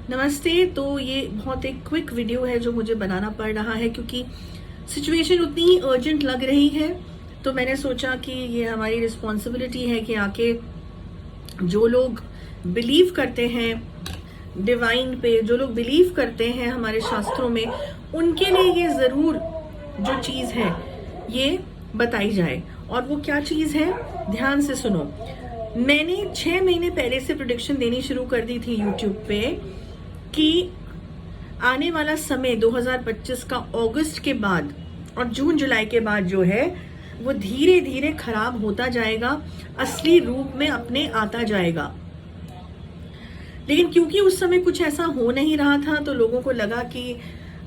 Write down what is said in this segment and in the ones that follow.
नमस्ते। तो ये बहुत एक क्विक वीडियो है जो मुझे बनाना पड़ रहा है क्योंकि सिचुएशन उतनी ही अर्जेंट लग रही है। तो मैंने सोचा कि ये हमारी रिस्पॉन्सिबिलिटी है कि आके जो लोग बिलीव करते हैं डिवाइन पे, जो लोग बिलीव करते हैं हमारे शास्त्रों में, उनके लिए ये ज़रूर जो चीज़ है ये बताई जाए। और वो क्या चीज़ है, ध्यान से सुनो। मैंने 6 महीने पहले से प्रेडिक्शन देनी शुरू कर दी थी यूट्यूब पे कि आने वाला समय 2025 का अगस्त के बाद और जून जुलाई के बाद जो है वो धीरे धीरे खराब होता जाएगा, असली रूप में अपने आता जाएगा। लेकिन क्योंकि उस समय कुछ ऐसा हो नहीं रहा था तो लोगों को लगा कि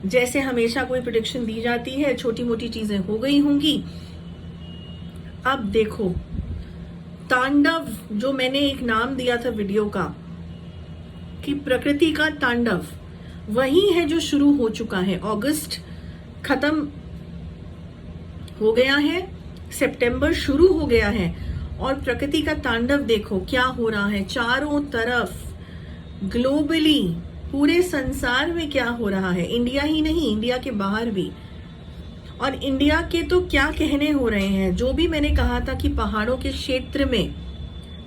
जैसे हमेशा कोई प्रेडिक्शन दी जाती है, छोटी मोटी चीजें हो गई होंगी। अब देखो, तांडव, जो मैंने एक नाम दिया था वीडियो का कि प्रकृति का तांडव, वही है जो शुरू हो चुका है। अगस्त खत्म हो गया है, सितंबर शुरू हो गया है और प्रकृति का तांडव देखो क्या हो रहा है चारों तरफ, ग्लोबली, पूरे संसार में क्या हो रहा है। इंडिया ही नहीं, इंडिया के बाहर भी। और इंडिया के तो क्या कहने हो रहे हैं। जो भी मैंने कहा था कि पहाड़ों के क्षेत्र में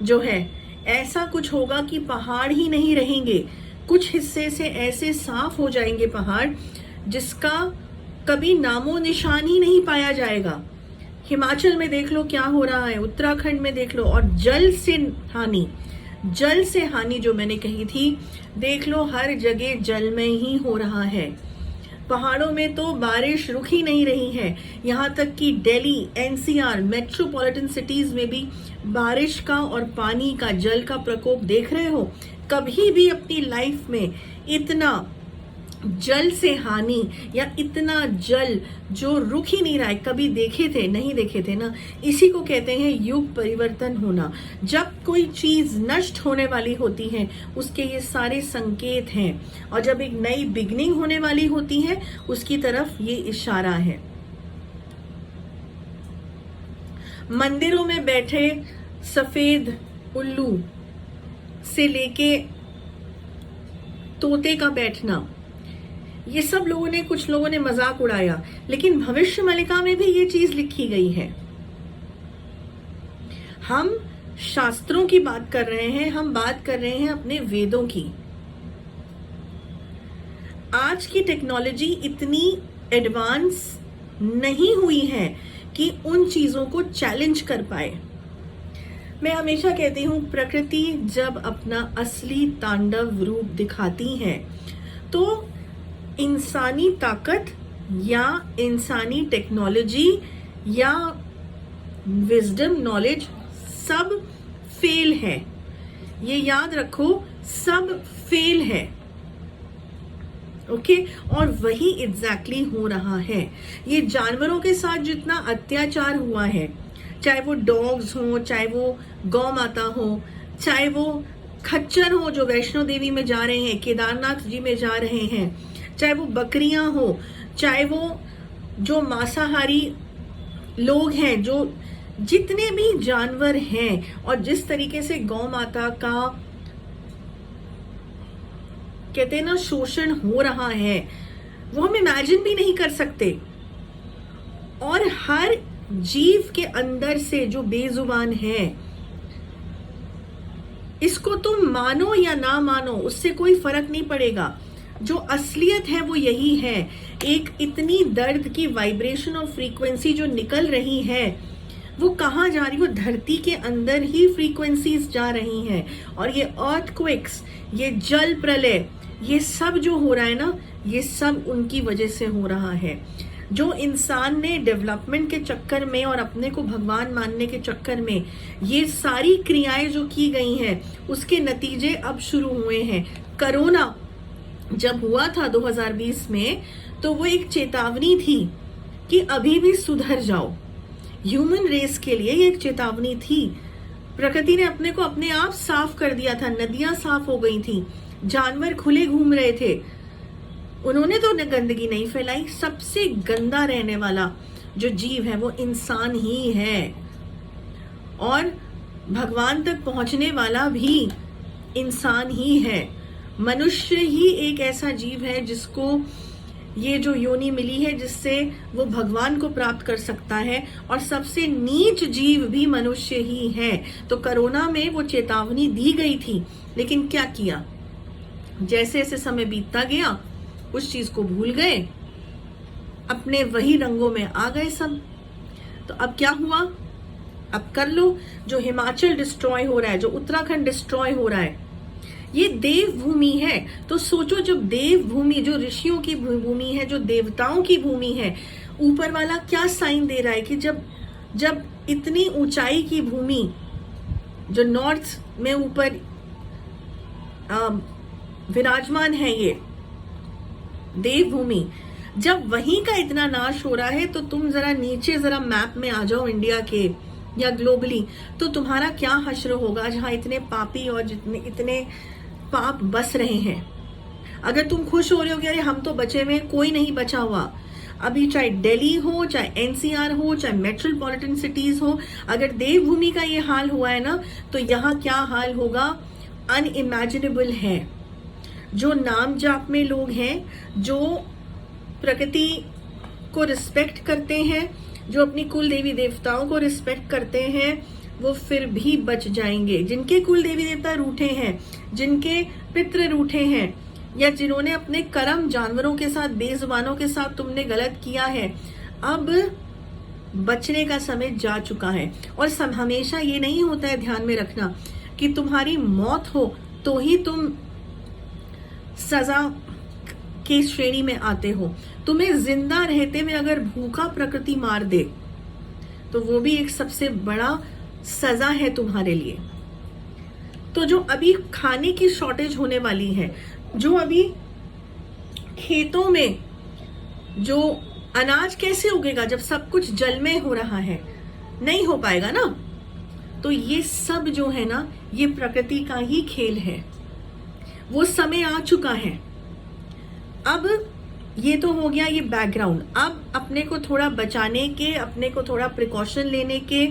जो है ऐसा कुछ होगा कि पहाड़ ही नहीं रहेंगे, कुछ हिस्से से ऐसे साफ हो जाएंगे पहाड़ जिसका कभी नामो निशान ही नहीं पाया जाएगा। हिमाचल में देख लो क्या हो रहा है, उत्तराखंड में देख लो। और जल से हानि, जल से हानि जो मैंने कही थी, देख लो हर जगह जल में ही हो रहा है। पहाड़ों में तो बारिश रुक ही नहीं रही है। यहाँ तक कि दिल्ली, एनसीआर, मेट्रोपॉलिटन सिटीज में भी बारिश का और पानी का, जल का प्रकोप देख रहे हो। कभी भी अपनी लाइफ में इतना जल से हानि या इतना जल जो रुक ही नहीं रहा है कभी देखे थे? नहीं देखे थे ना। इसी को कहते हैं युग परिवर्तन होना। जब कोई चीज नष्ट होने वाली होती है उसके ये सारे संकेत हैं, और जब एक नई बिगनिंग होने वाली होती है उसकी तरफ ये इशारा है। मंदिरों में बैठे सफेद उल्लू से लेके तोते का बैठना, ये सब लोगों ने, कुछ लोगों ने मजाक उड़ाया, लेकिन भविष्य मलिका में भी ये चीज लिखी गई है। हम शास्त्रों की बात कर रहे हैं, हम बात कर रहे हैं अपने वेदों की। आज की टेक्नोलॉजी इतनी एडवांस नहीं हुई है कि उन चीजों को चैलेंज कर पाए। मैं हमेशा कहती हूं, प्रकृति जब अपना असली तांडव रूप दिखाती है तो इंसानी ताकत या इंसानी टेक्नोलॉजी या विजडम, नॉलेज सब फेल है। ये याद रखो, सब फेल है। ओके और वही एग्जैक्टली हो रहा है। ये जानवरों के साथ जितना अत्याचार हुआ है, चाहे वो डॉग्स हो, चाहे वो गौ माता हो, चाहे वो खच्चर हो जो वैष्णो देवी में जा रहे हैं, केदारनाथ जी में जा रहे हैं, चाहे वो बकरियां हो, चाहे वो जो मांसाहारी लोग हैं, जो जितने भी जानवर हैं, और जिस तरीके से गौ माता का कहते हैं ना शोषण हो रहा है, वो हम इमेजिन भी नहीं कर सकते। और हर जीव के अंदर से जो बेजुबान है, इसको तुम मानो या ना मानो उससे कोई फर्क नहीं पड़ेगा। जो असलियत है वो यही है। एक इतनी दर्द की वाइब्रेशन और फ्रीक्वेंसी जो निकल रही है वो कहाँ जा रही है? वो धरती के अंदर ही फ्रीक्वेंसीज जा रही हैं। और ये अर्थक्वेक्स, ये जल प्रलय, ये सब जो हो रहा है ना, ये सब उनकी वजह से हो रहा है। जो इंसान ने डेवलपमेंट के चक्कर में और अपने को भगवान मानने के चक्कर में ये सारी क्रियाएं जो की गई हैं, उसके नतीजे अब शुरू हुए हैं। कोरोना जब हुआ था 2020 में, तो वो एक चेतावनी थी कि अभी भी सुधर जाओ। ह्यूमन रेस के लिए ये एक चेतावनी थी। प्रकृति ने अपने को अपने आप साफ कर दिया था, नदियां साफ हो गई थी, जानवर खुले घूम रहे थे, उन्होंने तो गंदगी नहीं फैलाई। सबसे गंदा रहने वाला जो जीव है वो इंसान ही है, और भगवान तक पहुंचने वाला भी इंसान ही है। मनुष्य ही एक ऐसा जीव है जिसको ये जो योनि मिली है, जिससे वो भगवान को प्राप्त कर सकता है, और सबसे नीच जीव भी मनुष्य ही है। तो कोरोना में वो चेतावनी दी गई थी, लेकिन क्या किया, जैसे जैसे समय बीतता गया उस चीज को भूल गए, अपने वही रंगों में आ गए सब। तो अब क्या हुआ, अब कर लो, जो हिमाचल डिस्ट्रॉय हो रहा है, जो उत्तराखंड डिस्ट्रॉय हो रहा है, ये देव भूमि है। तो सोचो, जब देव भूमि, जो ऋषियों की भूमि है, जो देवताओं की भूमि है, ऊपर वाला क्या साइन दे रहा है कि जब इतनी ऊंचाई की भूमि, जो नॉर्थ में ऊपर विराजमान है ये देवभूमि, जब वहीं का इतना नाश हो रहा है, तो तुम जरा नीचे जरा मैप में आ जाओ इंडिया के या ग्लोबली, तो तुम्हारा क्या हश्र होगा जहां इतने पापी और जितने इतने पाप बस रहे हैं। अगर तुम खुश हो रहे हो कि अरे हम तो बचे हुए, कोई नहीं बचा हुआ। अभी चाहे दिल्ली हो, चाहे एनसीआर हो, चाहे मेट्रोपॉलिटन सिटीज हो, अगर देवभूमि का ये हाल हुआ है ना, तो यहाँ क्या हाल होगा, अनइमेजिनेबल है। जो नाम जाप में लोग हैं, जो प्रकृति को रिस्पेक्ट करते हैं, जो अपनी कुल देवी देवताओं को रिस्पेक्ट करते हैं, वो फिर भी बच जाएंगे। जिनके कुल देवी देवता रूठे हैं, जिनके पितृ रूठे हैं, या जिन्होंने अपने कर्म जानवरों के साथ, बेजुबानों के साथ तुमने गलत किया है, अब बचने का समय जा चुका है। और हमेशा ये नहीं होता है, ध्यान में रखना, कि तुम्हारी मौत हो तो ही तुम सजा की श्रेणी में आते हो। तुम्हें जिंदा रहते में अगर भूखा प्रकृति मार दे, तो वो भी एक सबसे बड़ा सजा है तुम्हारे लिए। तो जो अभी खाने की शॉर्टेज होने वाली है, जो अभी खेतों में जो अनाज कैसे उगेगा जब सब कुछ जल में हो रहा है, नहीं हो पाएगा ना। तो ये सब जो है ना, ये प्रकृति का ही खेल है। वो समय आ चुका है। अब ये तो हो गया ये बैकग्राउंड। अब अपने को थोड़ा बचाने के, अपने को थोड़ा प्रिकॉशन लेने के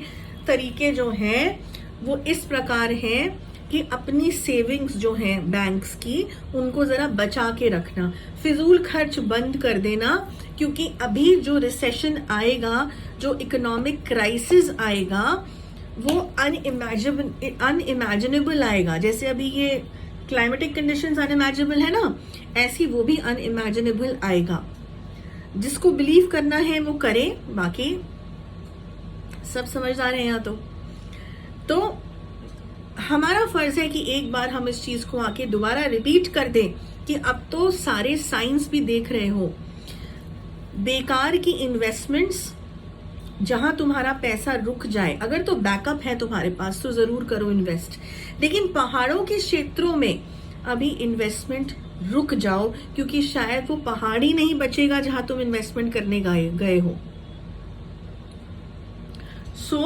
तरीके जो हैं वो इस प्रकार हैं कि अपनी सेविंग्स जो हैं बैंक्स की, उनको जरा बचा के रखना, फिजूल खर्च बंद कर देना, क्योंकि अभी जो रिसेशन आएगा, जो इकोनॉमिक क्राइसिस आएगा, वो अनइमेजिनेबल आएगा। जैसे अभी ये क्लाइमेटिक कंडीशंस अनइमेजिनेबल है ना, ऐसी वो भी अनइमेजिनेबल आएगा। जिसको बिलीव करना है वो करे, बाकी सब समझदार हैं यहाँ। तो हमारा फर्ज है कि एक बार हम इस चीज को आके दोबारा रिपीट कर दें कि अब तो सारे साइंस भी देख रहे हो, बेकार की इन्वेस्टमेंट्स, जहां तुम्हारा पैसा रुक जाए, अगर तो बैकअप है तुम्हारे पास तो जरूर करो इन्वेस्ट, लेकिन पहाड़ों के क्षेत्रों में अभी इन्वेस्टमेंट रुक जाओ, क्योंकि शायद वो पहाड़ ही नहीं बचेगा जहां तुम इन्वेस्टमेंट करने गए हो। सो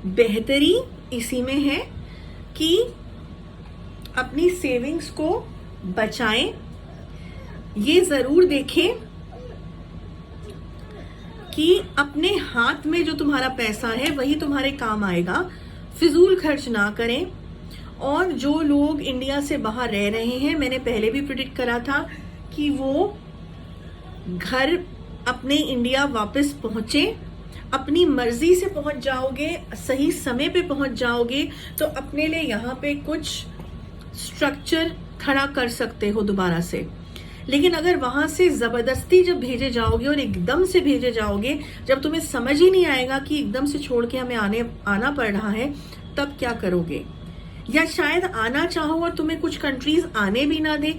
बेहतरी इसी में है कि अपनी सेविंग्स को बचाएं। ये जरूर देखें कि अपने हाथ में जो तुम्हारा पैसा है वही तुम्हारे काम आएगा, फिजूल खर्च ना करें। और जो लोग इंडिया से बाहर रह रहे हैं, मैंने पहले भी प्रेडिक्ट करा था कि वो घर अपने इंडिया वापस पहुंचे, अपनी मर्जी से पहुंच जाओगे, सही समय पे पहुंच जाओगे, तो अपने लिए यहाँ पे कुछ स्ट्रक्चर खड़ा कर सकते हो दोबारा से। लेकिन अगर वहां से जबरदस्ती जब भेजे जाओगे और एकदम से भेजे जाओगे, जब तुम्हें समझ ही नहीं आएगा कि एकदम से छोड़ के हमें आना पड़ रहा है, तब क्या करोगे? या शायद आना चाहो और तुम्हें कुछ कंट्रीज आने भी ना दे।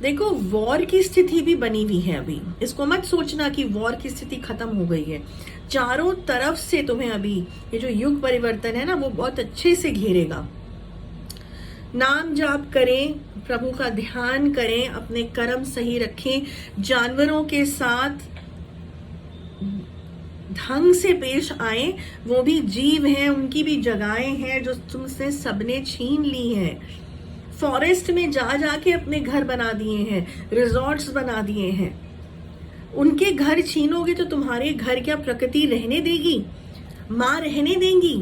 देखो, वॉर की स्थिति भी बनी हुई है अभी। इसको मत सोचना कि वॉर की स्थिति खत्म हो गई है। चारों तरफ से तुम्हें अभी ये जो युग परिवर्तन है ना, वो बहुत अच्छे से घेरेगा। नाम जाप करें, प्रभु का ध्यान करें, अपने कर्म सही रखें, जानवरों के साथ ढंग से पेश आए। वो भी जीव हैं, उनकी भी जगहें हैं जो तुमसे सबने छीन ली हैं। फॉरेस्ट में जा जाके अपने घर बना दिए हैं, रिजॉर्ट्स बना दिए हैं। उनके घर छीनोगे तो तुम्हारे घर क्या प्रकृति रहने देगी? माँ रहने देंगी?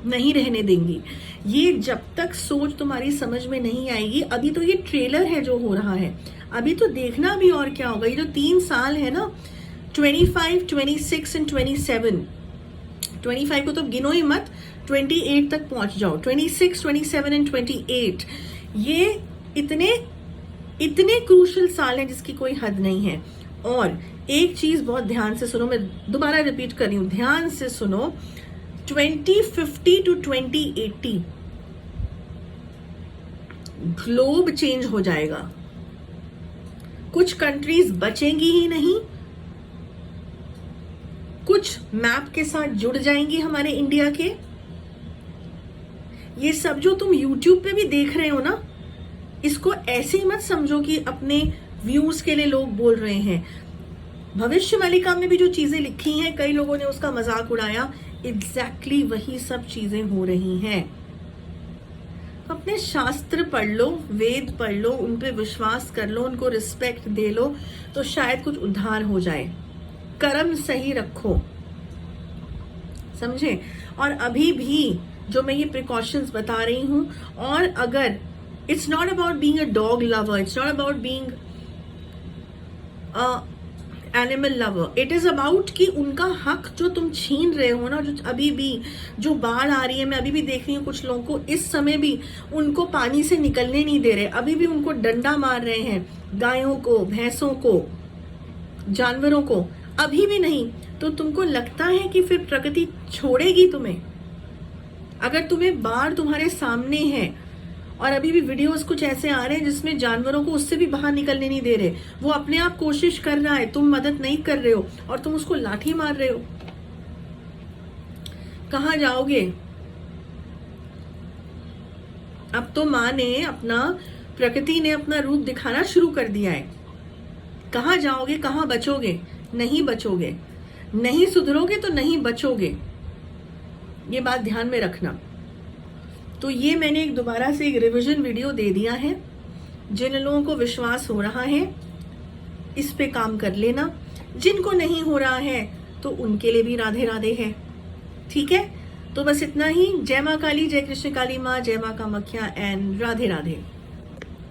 नहीं रहने देंगी। ये जब तक सोच तुम्हारी समझ में नहीं आएगी, अभी तो ये ट्रेलर है जो हो रहा है, अभी तो देखना भी और क्या होगा। ये जो 3 साल है ना, 25, 26 एंड 27, 25 को तो गिनो ही मत, 28 तक पहुंच जाओ, 26, 27 एंड 28, ये इतने क्रूशल साल हैं जिसकी कोई हद नहीं है। और एक चीज बहुत ध्यान से सुनो, मैं दोबारा रिपीट कर रही हूं, ध्यान से सुनो, 2050 टू 2080 ग्लोब चेंज हो जाएगा। कुछ कंट्रीज बचेंगी ही नहीं, कुछ मैप के साथ जुड़ जाएंगी हमारे इंडिया के। ये सब जो तुम YouTube पे भी देख रहे हो ना, इसको ऐसे ही मत समझो कि अपने व्यूज के लिए लोग बोल रहे हैं। भविष्य मालिका में भी जो चीजें लिखी हैं, कई लोगों ने उसका मजाक उड़ाया, एग्जैक्टली वही सब चीजें हो रही हैं। अपने शास्त्र पढ़ लो, वेद पढ़ लो, उन पे विश्वास कर लो, उनको रिस्पेक्ट दे लो, तो शायद कुछ उद्धार हो जाए। कर्म सही रखो, समझे। और अभी भी जो मैं ये प्रिकॉशंस बता रही हूं, और अगर it's not about being a dog lover, it's not about being animal lover, it is about कि उनका हक जो तुम छीन रहे हो ना, जो अभी भी जो बाढ़ आ रही है, मैं अभी भी देख रही हूँ कुछ लोगों को, इस समय भी उनको पानी से निकलने नहीं दे रहे, अभी भी उनको डंडा मार रहे हैं, गायों को, भैंसों को, जानवरों को, अभी भी नहीं। तो तुमको लगता है कि फिर प्रकृति छोड़ेगी तुम्हें? अगर तुम्हें बाढ़ तुम्हारे सामने है और अभी भी वीडियोस कुछ ऐसे आ रहे हैं जिसमें जानवरों को उससे भी बाहर निकलने नहीं दे रहे, वो अपने आप कोशिश कर रहा है, तुम मदद नहीं कर रहे हो और तुम उसको लाठी मार रहे हो, कहां जाओगे? अब तो माँ ने प्रकृति ने अपना रूप दिखाना शुरू कर दिया है। कहां जाओगे, कहां बचोगे? नहीं बचोगे, नहीं सुधरोगे तो नहीं बचोगे, ये बात ध्यान में रखना। तो ये मैंने एक दोबारा से एक रिवीजन वीडियो दे दिया है। जिन लोगों को विश्वास हो रहा है इस पे काम कर लेना, जिनको नहीं हो रहा है तो उनके लिए भी राधे राधे है, ठीक है। तो बस इतना ही। जय माँ काली, जय कृष्ण काली माँ, जय माँ कामाख्या एंड राधे राधे।